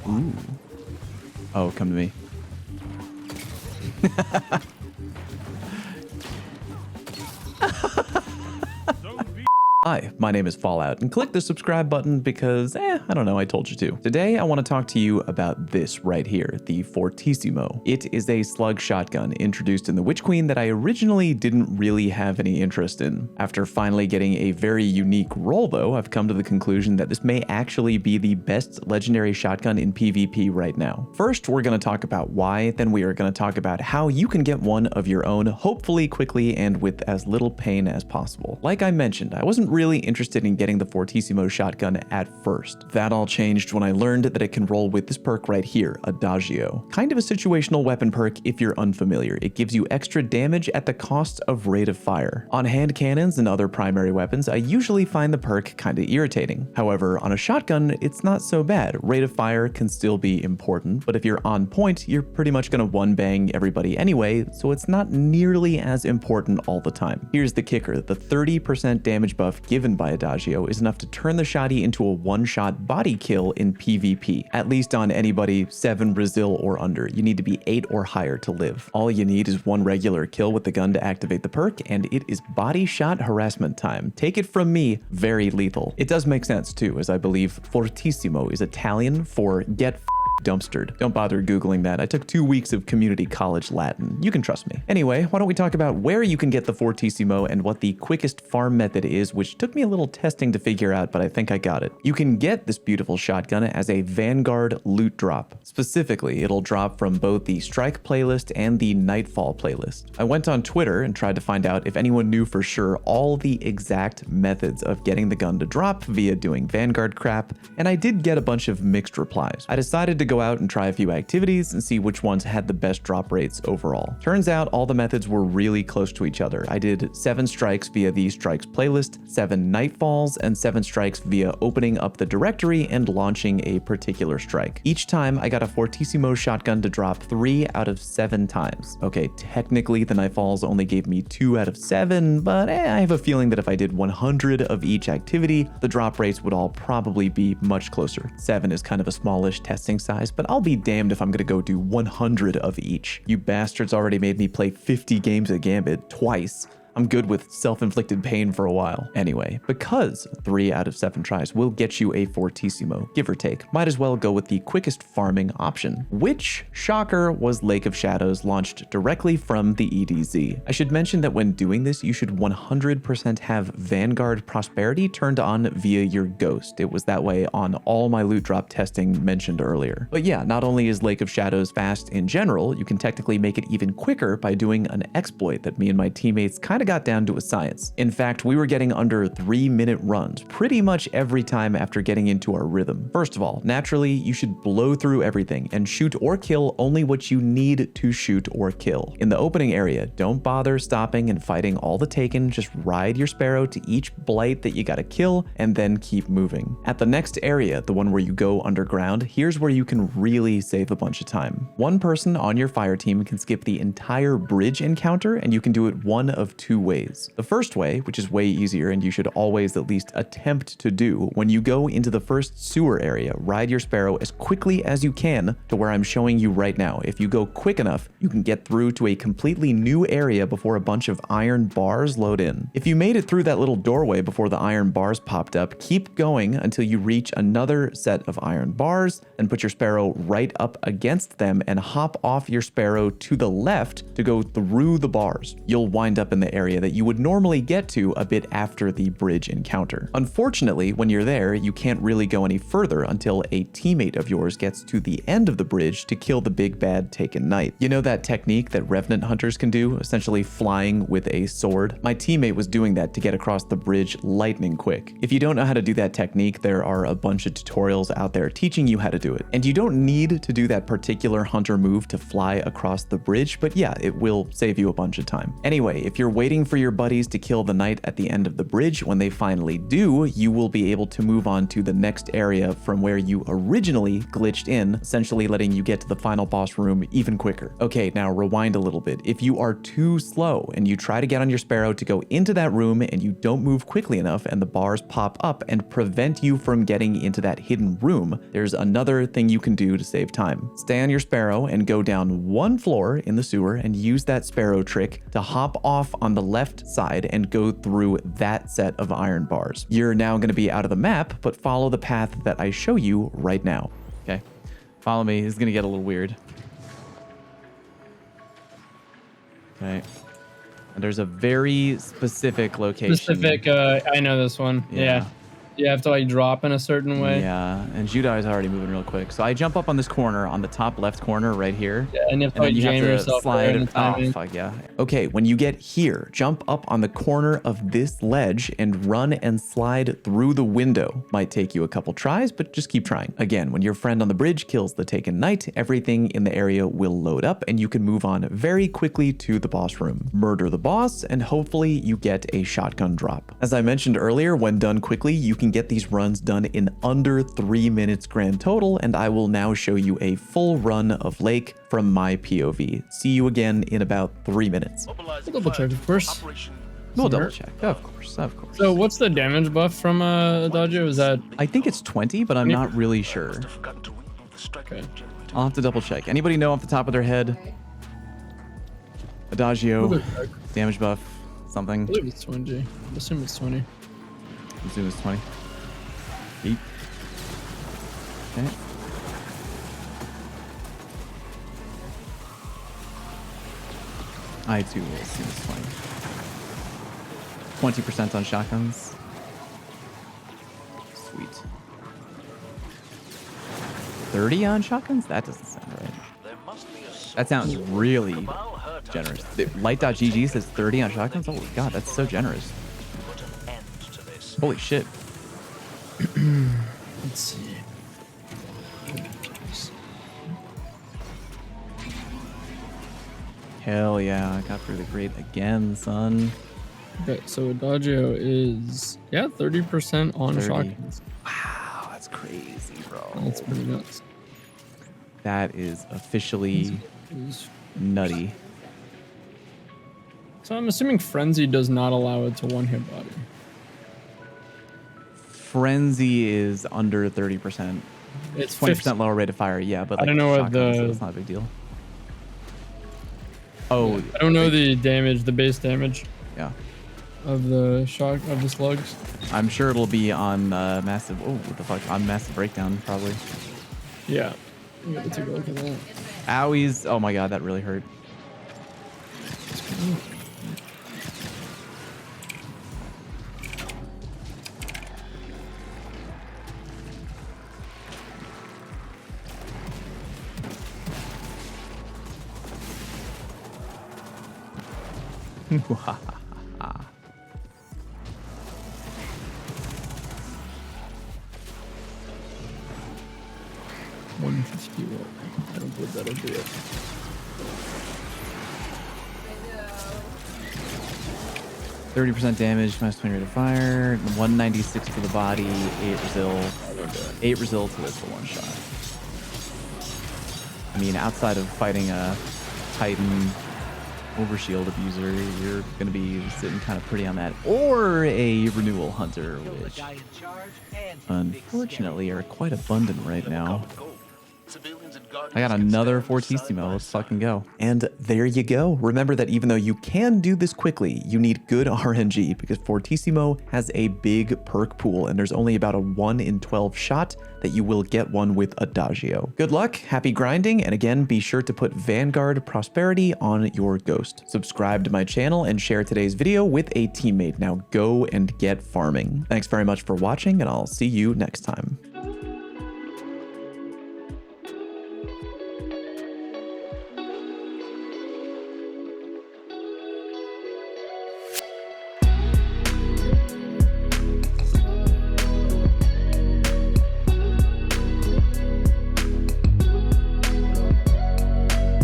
Ooh. Oh, come to me. Hi, my name is Fallout, and click the subscribe button because, I don't know, I told you to. Today, I want to talk to you about this right here, the Fortissimo. It is a slug shotgun introduced in the Witch Queen that I originally didn't really have any interest in. After finally getting a very unique roll though, I've come to the conclusion that this may actually be the best legendary shotgun in PvP right now. First, we're going to talk about why, then we are going to talk about how you can get one of your own, hopefully quickly and with as little pain as possible. Like I mentioned, I wasn't really interested in getting the Fortissimo shotgun at first. That all changed when I learned that it can roll with this perk right here, Adagio. Kind of a situational weapon perk if you're unfamiliar. It gives you extra damage at the cost of rate of fire. On hand cannons and other primary weapons, I usually find the perk kinda irritating. However, on a shotgun, it's not so bad. Rate of fire can still be important, but if you're on point, you're pretty much gonna one-bang everybody anyway, so it's not nearly as important all the time. Here's the kicker, the 30% damage buff given by Adagio is enough to turn the shotty into a one-shot body kill in PvP, at least on anybody 7 Brazil or under. You need to be 8 or higher to live. All you need is one regular kill with the gun to activate the perk, and it is body shot harassment time. Take it from me, very lethal. It does make sense too, as I believe Fortissimo is Italian for get dumpstered. Don't bother Googling that. I took 2 weeks of community college Latin. You can trust me. Anyway, why don't we talk about where you can get the Fortissimo and what the quickest farm method is, which took me a little testing to figure out, but I think I got it. You can get this beautiful shotgun as a Vanguard loot drop. Specifically, it'll drop from both the Strike playlist and the Nightfall playlist. I went on Twitter and tried to find out if anyone knew for sure all the exact methods of getting the gun to drop via doing Vanguard crap, and I did get a bunch of mixed replies. I decided to go out and try a few activities and see which ones had the best drop rates overall. Turns out all the methods were really close to each other. I did 7 strikes via the strikes playlist, 7 nightfalls, and 7 strikes via opening up the directory and launching a particular strike. Each time I got a Fortissimo shotgun to drop 3 out of 7 times. Okay, technically the nightfalls only gave me 2 out of 7, but I have a feeling that if I did 100 of each activity, the drop rates would all probably be much closer. 7 is kind of a smallish testing size, but I'll be damned if I'm gonna go do 100 of each. You bastards already made me play 50 games of Gambit twice. I'm good with self-inflicted pain for a while. Anyway, because 3 out of 7 tries will get you a Fortissimo, give or take, might as well go with the quickest farming option, which, shocker, was Lake of Shadows, launched directly from the EDZ. I should mention that when doing this, you should 100% have Vanguard Prosperity turned on via your Ghost. It was that way on all my loot drop testing mentioned earlier. But yeah, not only is Lake of Shadows fast in general, you can technically make it even quicker by doing an exploit that me and my teammates kind of got down to a science. In fact, we were getting under 3-minute runs pretty much every time after getting into our rhythm. First of all, naturally, you should blow through everything and shoot or kill only what you need to shoot or kill. In the opening area, don't bother stopping and fighting all the taken, just ride your sparrow to each blight that you gotta kill and then keep moving. At the next area, the one where you go underground, here's where you can really save a bunch of time. One person on your fire team can skip the entire bridge encounter, and you can do it one of 2 ways. The first way, which is way easier and you should always at least attempt to do, when you go into the first sewer area, ride your sparrow as quickly as you can to where I'm showing you right now. If you go quick enough, you can get through to a completely new area before a bunch of iron bars load in. If you made it through that little doorway before the iron bars popped up, keep going until you reach another set of iron bars and put your sparrow right up against them and hop off your sparrow to the left to go through the bars. You'll wind up in the area that you would normally get to a bit after the bridge encounter. Unfortunately, when you're there, you can't really go any further until a teammate of yours gets to the end of the bridge to kill the big bad Taken Knight. You know that technique that Revenant hunters can do, essentially flying with a sword? My teammate was doing that to get across the bridge lightning quick. If you don't know how to do that technique, there are a bunch of tutorials out there teaching you how to do it. And you don't need to do that particular hunter move to fly across the bridge, but yeah, it will save you a bunch of time. Anyway, if you're waiting waiting for your buddies to kill the knight at the end of the bridge. When they finally do, you will be able to move on to the next area from where you originally glitched in, essentially letting you get to the final boss room even quicker. Okay, now rewind a little bit. If you are too slow and you try to get on your Sparrow to go into that room and you don't move quickly enough and the bars pop up and prevent you from getting into that hidden room, there's another thing you can do to save time. Stay on your Sparrow and go down one floor in the sewer and use that Sparrow trick to hop off on the left side and go through that set of iron bars. You're now going to be out of the map, but follow the path that I show you right now. Okay, follow me. This is going to get a little weird. Okay. And there's a very specific location. I know this one. Yeah. You have to like drop in a certain way. Yeah, and Judai is already moving real quick. So I jump up on this corner, on the top left corner right here. Yeah, and you have to, like, jam yourself slide. Oh, fuck yeah. Okay, when you get here, jump up on the corner of this ledge and run and slide through the window. Might take you a couple tries, but just keep trying. Again, when your friend on the bridge kills the taken knight, everything in the area will load up and you can move on very quickly to the boss room. Murder the boss, and hopefully you get a shotgun drop. As I mentioned earlier, when done quickly, you can get these runs done in under 3 minutes grand total, and I will now show you a full run of Lake from my POV. See you again in about 3 minutes. We'll double check, of course. We'll double check, of course. So what's the damage buff from Adagio? Is that? I think it's 20, but I'm not really sure. Okay. I'll have to double check. Anybody know off the top of their head? Adagio, damage buff, something? I believe it's 20. I assume it's 20. Assume it's 20. Eight. Okay. I too will assume it's 20. 20% on shotguns. Sweet. 30 on shotguns? That doesn't sound right. That sounds really generous. Light.gg says 30 on shotguns? Holy god, that's so generous. Holy shit. Let's see. Hell yeah, I got through the grate again, son. Okay, so Adagio is 30% on 30. shotguns. Wow, that's crazy, bro. That's pretty nuts. That is officially nutty. So I'm assuming Frenzy does not allow it to one-hit body. Frenzy is under 30%. It's 20% lower rate of fire, yeah, but like, I don't know what so it's not a big deal. Oh, I don't know the damage, the base damage. Yeah. Of the slugs. I'm sure it'll be on massive. Oh, what the fuck? On massive breakdown, probably. Yeah. I'm gonna take a look at that. Owies! Oh my god, that really hurt. Wow. 150 watt. I don't believe that'll do it. %30 damage, minus 20 rate of fire, 196 to the body, 8 resil to this for one shot. I mean, outside of fighting a Titan overshield abuser, you're going to be sitting kind of pretty on that. Or a renewal hunter, which unfortunately are quite abundant right now. I got another Fortissimo. Let's fucking go. And there you go. Remember that even though you can do this quickly, you need good RNG because Fortissimo has a big perk pool and there's only about a 1 in 12 shot that you will get one with Adagio. Good luck, happy grinding, and again, be sure to put Vanguard Prosperity on your ghost. Subscribe to my channel and share today's video with a teammate. Now go and get farming. Thanks very much for watching and I'll see you next time.